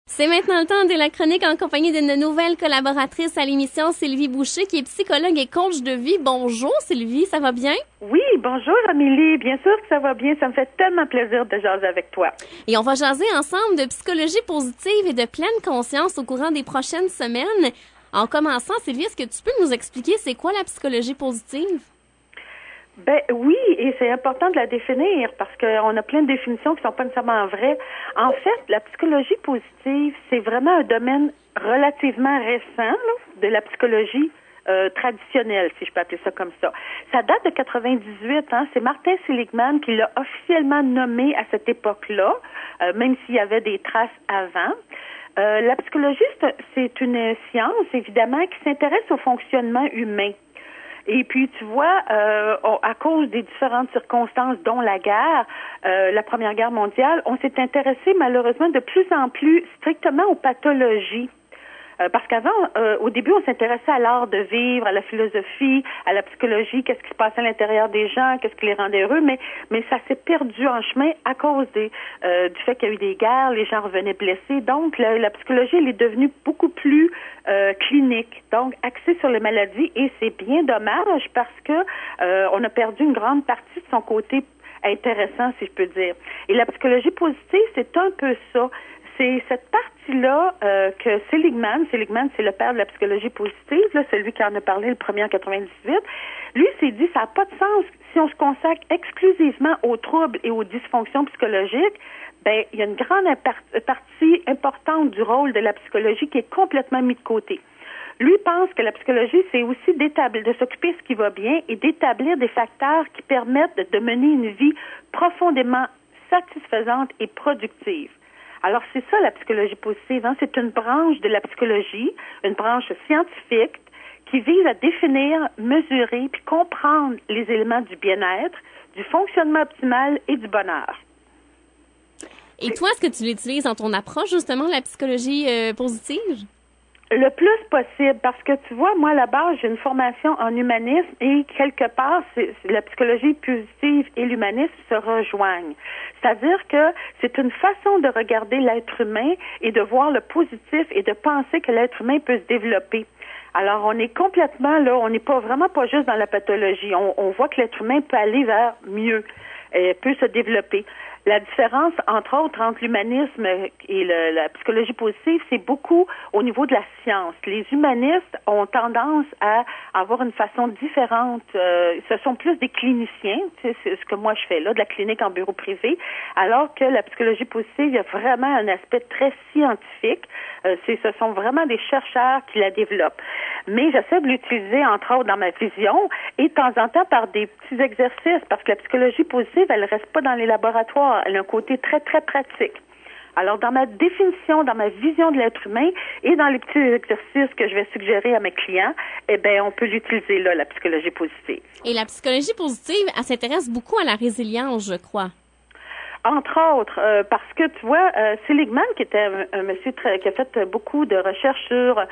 C'est maintenant le temps de la chronique en compagnie d'une nouvelle collaboratrice à l'émission, Sylvie Boucher, qui est psychologue et coach de vie. Bonjour Sylvie, ça va bien? Oui, bonjour Amélie, bien sûr que ça va bien, ça me fait tellement plaisir de jaser avec toi. Et on va jaser ensemble de psychologie positive et de pleine conscience au courant des prochaines semaines. En commençant, Sylvie, est-ce que tu peux nous expliquer c'est quoi la psychologie positive? Ben oui, et c'est important de la définir parce qu'on a plein de définitions qui sont pas nécessairement vraies. En fait, la psychologie positive, c'est vraiment un domaine relativement récent là, de la psychologie traditionnelle, si je peux appeler ça comme ça. Ça date de 98, hein. C'est Martin Seligman qui l'a officiellement nommé à cette époque-là, même s'il y avait des traces avant. La psychologie, c'est une science, évidemment, qui s'intéresse au fonctionnement humain. Et puis, tu vois, à cause des différentes circonstances, dont la guerre, la Première Guerre mondiale, on s'est intéressé malheureusement de plus en plus strictement aux pathologies. Parce qu'avant, au début, on s'intéressait à l'art de vivre, à la philosophie, à la psychologie, qu'est-ce qui se passait à l'intérieur des gens, qu'est-ce qui les rendait heureux, mais ça s'est perdu en chemin à cause du fait qu'il y a eu des guerres, les gens revenaient blessés. Donc, la psychologie, elle est devenue beaucoup plus clinique, donc axée sur les maladies, et c'est bien dommage parce que on a perdu une grande partie de son côté intéressant, si je peux dire. Et la psychologie positive, c'est un peu ça. C'est cette partie-là que Seligman, c'est le père de la psychologie positive, là, celui qui en a parlé le premier en 98, lui s'est dit, ça n'a pas de sens si on se consacre exclusivement aux troubles et aux dysfonctions psychologiques. Ben, il y a une grande partie importante du rôle de la psychologie qui est complètement mise de côté. Lui pense que la psychologie, c'est aussi de s'occuper de ce qui va bien et d'établir des facteurs qui permettent de mener une vie profondément satisfaisante et productive. Alors, c'est ça la psychologie positive, hein? C'est une branche de la psychologie, une branche scientifique qui vise à définir, mesurer puis comprendre les éléments du bien-être, du fonctionnement optimal et du bonheur. Et toi, est-ce que tu l'utilises dans ton approche, justement, de la psychologie positive? Le plus possible, parce que tu vois, moi, à la base, j'ai une formation en humanisme et quelque part, la psychologie positive et l'humanisme se rejoignent. C'est-à-dire que c'est une façon de regarder l'être humain et de voir le positif et de penser que l'être humain peut se développer. Alors, on est complètement là, on n'est pas vraiment pas juste dans la pathologie. On voit que l'être humain peut aller vers mieux, peut se développer. La différence, entre autres, entre l'humanisme et la psychologie positive, c'est beaucoup au niveau de la science. Les humanistes ont tendance à avoir une façon différente. Ce sont plus des cliniciens, tu sais, c'est ce que moi je fais là, de la clinique en bureau privé, alors que la psychologie positive, il y a vraiment un aspect très scientifique. Ce sont vraiment des chercheurs qui la développent. Mais j'essaie de l'utiliser, entre autres, dans ma vision et de temps en temps par des petits exercices, parce que la psychologie positive, elle reste pas dans les laboratoires. Elle a un côté très, très pratique. Alors, dans ma définition, dans ma vision de l'être humain et dans les petits exercices que je vais suggérer à mes clients, eh bien, on peut l'utiliser là, la psychologie positive. Et la psychologie positive, elle s'intéresse beaucoup à la résilience, je crois. Entre autres, parce que tu vois, Seligman, qui était un monsieur qui a fait beaucoup de recherches sur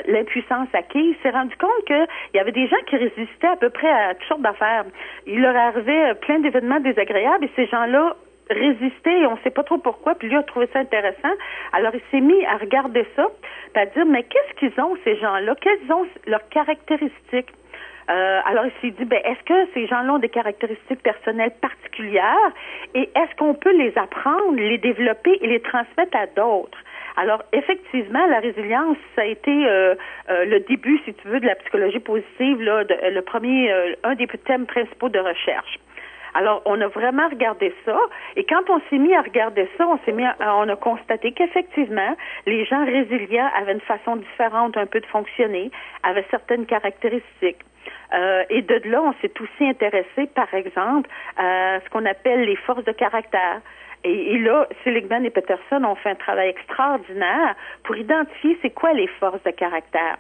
l'impuissance acquise, s'est rendu compte qu'il y avait des gens qui résistaient à peu près à toutes sortes d'affaires. Il leur arrivait plein d'événements désagréables et ces gens-là résistaient et on ne sait pas trop pourquoi, puis lui a trouvé ça intéressant. Alors, il s'est mis à regarder ça, puis à dire, mais qu'est-ce qu'ils ont, ces gens-là? Quelles sont leurs caractéristiques? Alors, il s'est dit, est-ce que ces gens-là ont des caractéristiques personnelles particulières et est-ce qu'on peut les apprendre, les développer et les transmettre à d'autres? Alors, effectivement, la résilience, ça a été le début, si tu veux, de la psychologie positive, là, le premier, un des thèmes principaux de recherche. Alors, on a vraiment regardé ça, et quand on s'est mis à regarder ça, on a constaté qu'effectivement, les gens résilients avaient une façon différente un peu de fonctionner, avaient certaines caractéristiques. Et de là, on s'est aussi intéressé, par exemple, à ce qu'on appelle les forces de caractère. Et là, Seligman et Peterson ont fait un travail extraordinaire pour identifier c'est quoi les forces de caractère.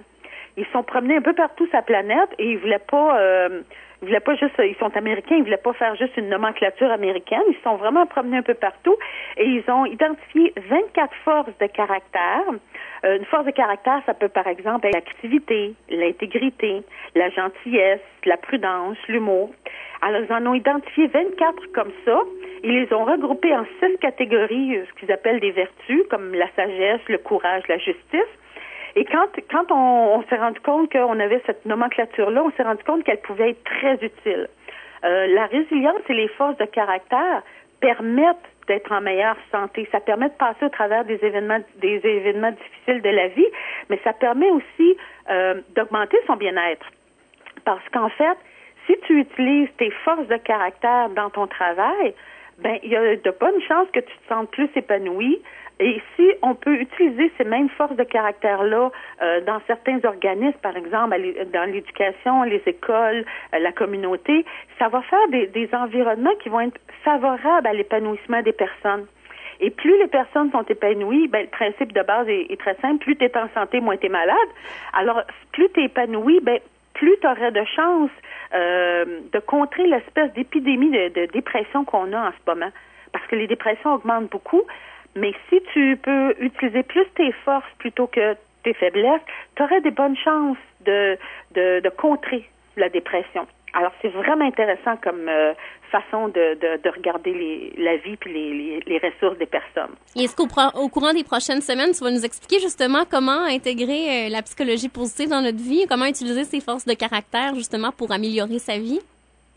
Ils se sont promenés un peu partout sur la planète et ils voulaient pas juste, ils sont américains, ils voulaient pas faire juste une nomenclature américaine, ils se sont vraiment promenés un peu partout et ils ont identifié 24 forces de caractère. Une force de caractère, ça peut par exemple être l'activité, l'intégrité, la gentillesse, la prudence, l'humour. Alors, ils en ont identifié 24 comme ça. Ils les ont regroupés en 6 catégories, ce qu'ils appellent des vertus, comme la sagesse, le courage, la justice. Et quand on s'est rendu compte qu'on avait cette nomenclature-là, on s'est rendu compte qu'elle pouvait être très utile. La résilience et les forces de caractère permettent d'être en meilleure santé. Ça permet de passer au travers des événements difficiles de la vie, mais ça permet aussi d'augmenter son bien-être. Parce qu'en fait, si tu utilises tes forces de caractère dans ton travail, ben il y a de bonnes chances que tu te sentes plus épanoui. Et si on peut utiliser ces mêmes forces de caractère-là dans certains organismes, par exemple dans l'éducation, les écoles, la communauté, ça va faire des environnements qui vont être favorables à l'épanouissement des personnes. Et plus les personnes sont épanouies, ben, le principe de base est très simple, plus tu es en santé, moins tu es malade. Alors, plus tu es épanoui, ben, plus tu aurais de chances de contrer l'espèce d'épidémie de dépression qu'on a en ce moment. Parce que les dépressions augmentent beaucoup. Mais si tu peux utiliser plus tes forces plutôt que tes faiblesses, tu aurais des bonnes chances de contrer la dépression. Alors, c'est vraiment intéressant comme façon de regarder la vie puis les ressources des personnes. Et est-ce qu'au courant des prochaines semaines, tu vas nous expliquer justement comment intégrer la psychologie positive dans notre vie, comment utiliser ses forces de caractère justement pour améliorer sa vie?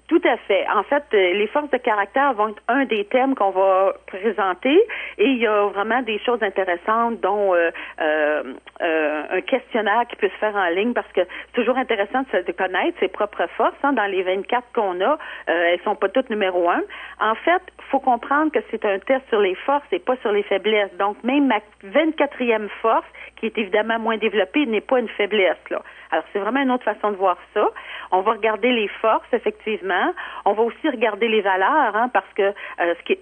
Tout à fait. En fait, les forces de caractère vont être un des thèmes qu'on va présenter et il y a vraiment des choses intéressantes dont un questionnaire qui peut se faire en ligne parce que c'est toujours intéressant de connaître ses propres forces. Hein. Dans les 24 qu'on a, elles sont pas toutes numéro 1. En fait, faut comprendre que c'est un test sur les forces et pas sur les faiblesses. Donc, même ma 24e force, qui est évidemment moins développée, n'est pas une faiblesse, là. Alors, c'est vraiment une autre façon de voir ça. On va regarder les forces, effectivement. On va aussi regarder les valeurs, hein, parce que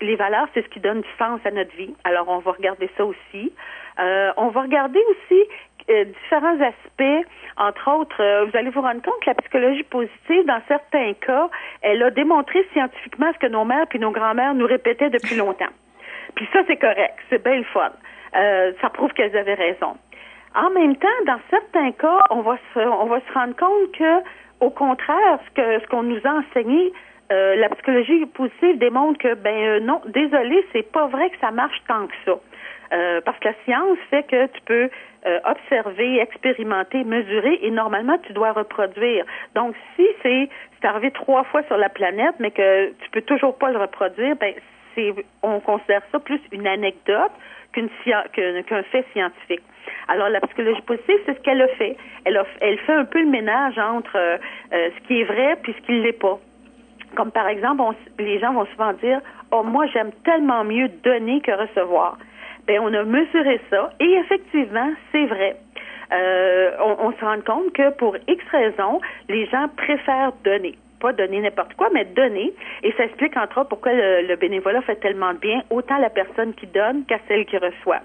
les valeurs, c'est ce qui donne du sens à notre vie. Alors, on va regarder ça aussi. On va regarder aussi différents aspects. Entre autres, vous allez vous rendre compte que la psychologie positive, dans certains cas, elle a démontré scientifiquement ce que nos mères puis nos grands-mères nous répétaient depuis longtemps. Puis ça, c'est correct. C'est bien le fun. Ça prouve qu'elles avaient raison. En même temps, dans certains cas, on va se rendre compte que, au contraire, ce qu'on nous a enseigné, la psychologie positive démontre que, non, désolé, c'est pas vrai que ça marche tant que ça. Parce que la science fait que tu peux observer, expérimenter, mesurer et normalement tu dois reproduire. Donc si c'est arrivé 3 fois sur la planète mais que tu peux toujours pas le reproduire, on considère ça plus une anecdote qu'un fait scientifique. Alors la psychologie positive, c'est ce qu'elle a fait. Elle fait un peu le ménage entre ce qui est vrai puis ce qui l'est pas. Comme par exemple, les gens vont souvent dire « Oh, moi j'aime tellement mieux donner que recevoir ». Ben, on a mesuré ça et effectivement, c'est vrai. On se rend compte que pour X raisons, les gens préfèrent donner. Pas donner n'importe quoi, mais donner. Et ça explique entre autres pourquoi le bénévolat fait tellement de bien, autant la personne qui donne qu'à celle qui reçoit.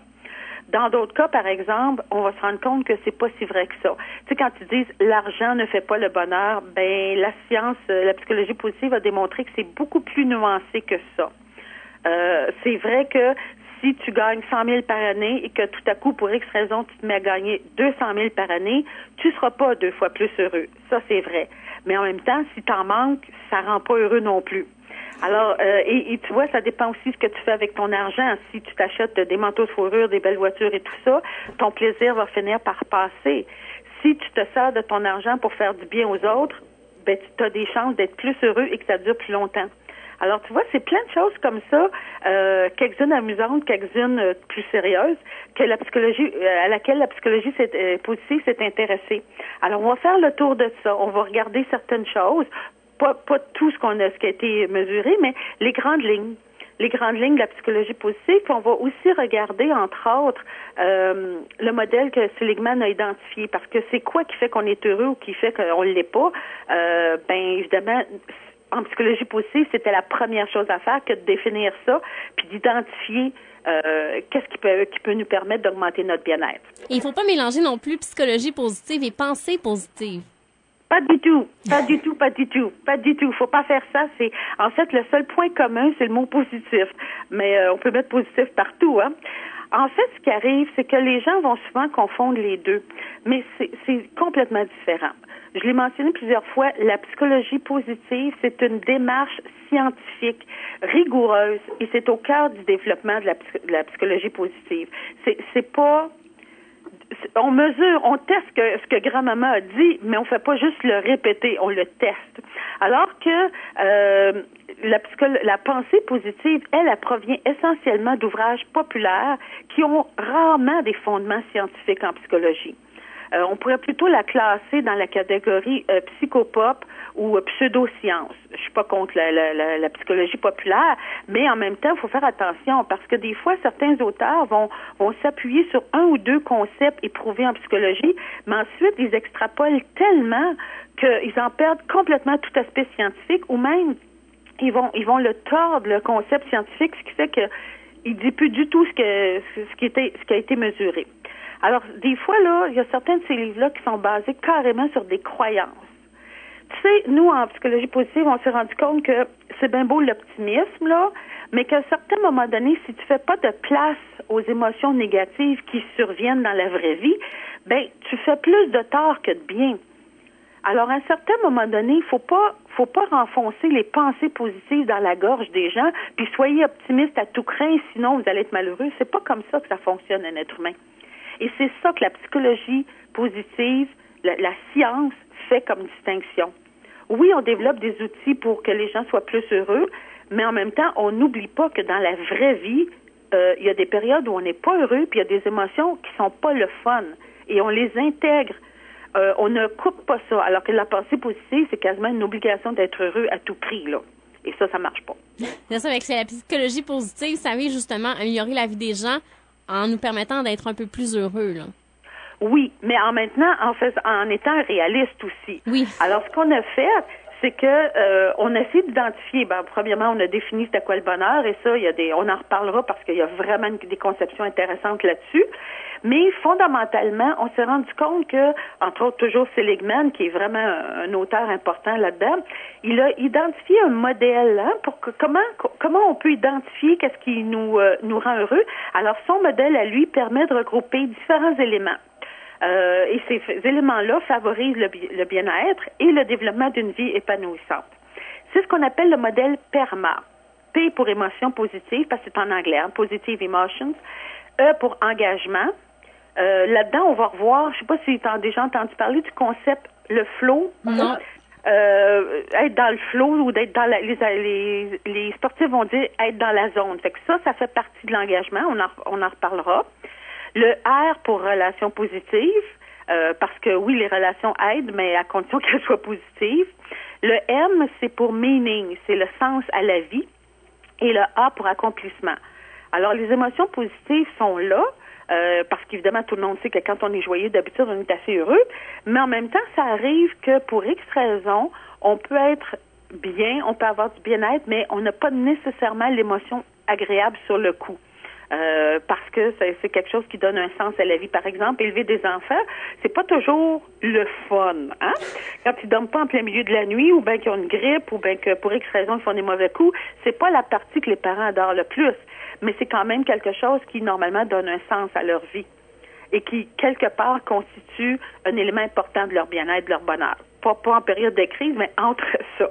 Dans d'autres cas, par exemple, on va se rendre compte que c'est pas si vrai que ça. Tu sais, quand ils disent l'argent ne fait pas le bonheur, ben la science, la psychologie positive a démontré que c'est beaucoup plus nuancé que ça. C'est vrai que si tu gagnes 100 000 par année et que tout à coup, pour X raison, tu te mets à gagner 200 000 par année, tu seras pas 2 fois plus heureux. Ça, c'est vrai. Mais en même temps, si t'en manques, ça rend pas heureux non plus. Alors, et tu vois, ça dépend aussi de ce que tu fais avec ton argent. Si tu t'achètes des manteaux de fourrure, des belles voitures et tout ça, ton plaisir va finir par passer. Si tu te sers de ton argent pour faire du bien aux autres, ben tu as des chances d'être plus heureux et que ça dure plus longtemps. Alors, tu vois, c'est plein de choses comme ça, quelques-unes amusantes, quelques-unes plus sérieuses, que la psychologie, à laquelle la psychologie positive s'est intéressée. Alors, on va faire le tour de ça. On va regarder certaines choses, pas tout ce qui a été mesuré, mais les grandes lignes. Les grandes lignes de la psychologie positive. Puis on va aussi regarder, entre autres, le modèle que Seligman a identifié. Parce que c'est quoi qui fait qu'on est heureux ou qui fait qu'on ne l'est pas? Évidemment, en psychologie positive, c'était la première chose à faire que de définir ça, puis d'identifier qu'est-ce qui peut nous permettre d'augmenter notre bien-être. Et il faut pas mélanger non plus psychologie positive et pensée positive. Pas du tout. Faut pas faire ça. C'est, en fait, le seul point commun, c'est le mot positif. Mais on peut mettre positif partout, hein. En fait, ce qui arrive, c'est que les gens vont souvent confondre les deux. Mais c'est complètement différent. Je l'ai mentionné plusieurs fois, la psychologie positive, c'est une démarche scientifique, rigoureuse, et c'est au cœur du développement de la psychologie positive. C'est pas... On mesure, on teste ce que grand-maman a dit, mais on fait pas juste le répéter, on le teste. Alors que la pensée positive, elle provient essentiellement d'ouvrages populaires qui ont rarement des fondements scientifiques en psychologie. On pourrait plutôt la classer dans la catégorie psychopop ou pseudo-science. Je suis pas contre la psychologie populaire, mais en même temps, il faut faire attention parce que des fois, certains auteurs vont s'appuyer sur un ou deux concepts éprouvés en psychologie, mais ensuite, ils extrapolent tellement qu'ils en perdent complètement tout aspect scientifique ou même ils vont le tordre, le concept scientifique, ce qui fait que il dit plus du tout ce qui a été mesuré. Alors, des fois, là, il y a certains de ces livres-là qui sont basés carrément sur des croyances. Tu sais, nous, en psychologie positive, on s'est rendu compte que c'est bien beau l'optimisme, là, mais qu'à un certain moment donné, si tu fais pas de place aux émotions négatives qui surviennent dans la vraie vie, ben, tu fais plus de tort que de bien. Alors, à un certain moment donné, il faut pas renfoncer les pensées positives dans la gorge des gens, puis soyez optimistes à tout craint, sinon vous allez être malheureux. C'est pas comme ça que ça fonctionne, un être humain. Et c'est ça que la psychologie positive, la science, fait comme distinction. Oui, on développe des outils pour que les gens soient plus heureux, mais en même temps, on n'oublie pas que dans la vraie vie, il y a des périodes où on n'est pas heureux, puis il y a des émotions qui sont pas le fun, et on les intègre. On ne coupe pas ça, alors que la pensée positive, c'est quasiment une obligation d'être heureux à tout prix, là. Et ça marche pas. C'est ça, avec la psychologie positive, ça vient justement améliorer la vie des gens en nous permettant d'être un peu plus heureux, là. Oui, mais en étant réaliste aussi. Oui. Alors, ce qu'on a fait, c'est que on a essayé d'identifier. Premièrement, on a défini c'était quoi le bonheur, et ça, on en reparlera parce qu'il y a vraiment des conceptions intéressantes là-dessus. Mais fondamentalement, on s'est rendu compte que, entre autres, toujours Seligman, qui est vraiment un auteur important là-dedans, il a identifié un modèle pour que comment on peut identifier qu'est-ce qui nous rend heureux. Alors, son modèle à lui permet de regrouper différents éléments. Et ces éléments-là favorisent le bien-être et le développement d'une vie épanouissante. C'est ce qu'on appelle le modèle PERMA. P pour émotion positive, parce que c'est en anglais, hein, Positive Emotions. E pour engagement. Là-dedans, on va revoir, je sais pas si tu as déjà entendu parler du concept le flow. Non. Être dans le flow ou d'être dans les sportifs vont dire être dans la zone. Fait que ça fait partie de l'engagement. On en reparlera. Le R pour relations positives, parce que oui, les relations aident, mais à condition qu'elles soient positives. Le M, c'est pour meaning, c'est le sens à la vie. Et le A pour accomplissement. Alors, les émotions positives sont là, parce qu'évidemment, tout le monde sait que quand on est joyeux, d'habitude, on est assez heureux. Mais en même temps, ça arrive que pour X raisons, on peut être bien, on peut avoir du bien-être, mais on n'a pas nécessairement l'émotion agréable sur le coup. Parce que c'est quelque chose qui donne un sens à la vie. Par exemple, élever des enfants, c'est pas toujours le fun, hein? Quand ils dorment pas en plein milieu de la nuit, ou bien qu'ils ont une grippe, ou bien que pour X raisons ils font des mauvais coups, c'est pas la partie que les parents adorent le plus. Mais c'est quand même quelque chose qui, normalement, donne un sens à leur vie. Et qui, quelque part, constitue un élément important de leur bien-être, de leur bonheur. Pas en période de crise, mais entre ça.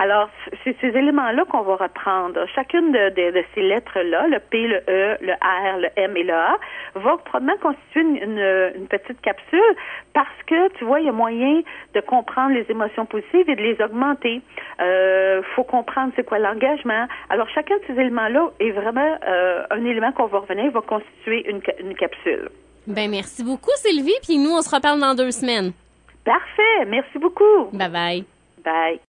Alors, c'est ces éléments-là qu'on va reprendre. Chacune de ces lettres-là, le P, le E, le R, le M et le A, va probablement constituer une petite capsule parce que, tu vois, il y a moyen de comprendre les émotions positives et de les augmenter. Faut comprendre c'est quoi l'engagement. Alors, chacun de ces éléments-là est vraiment un élément qu'on va revenir, va constituer une capsule. Ben, merci beaucoup, Sylvie, puis nous, on se reparle dans 2 semaines. Parfait. Merci beaucoup. Bye-bye. Bye.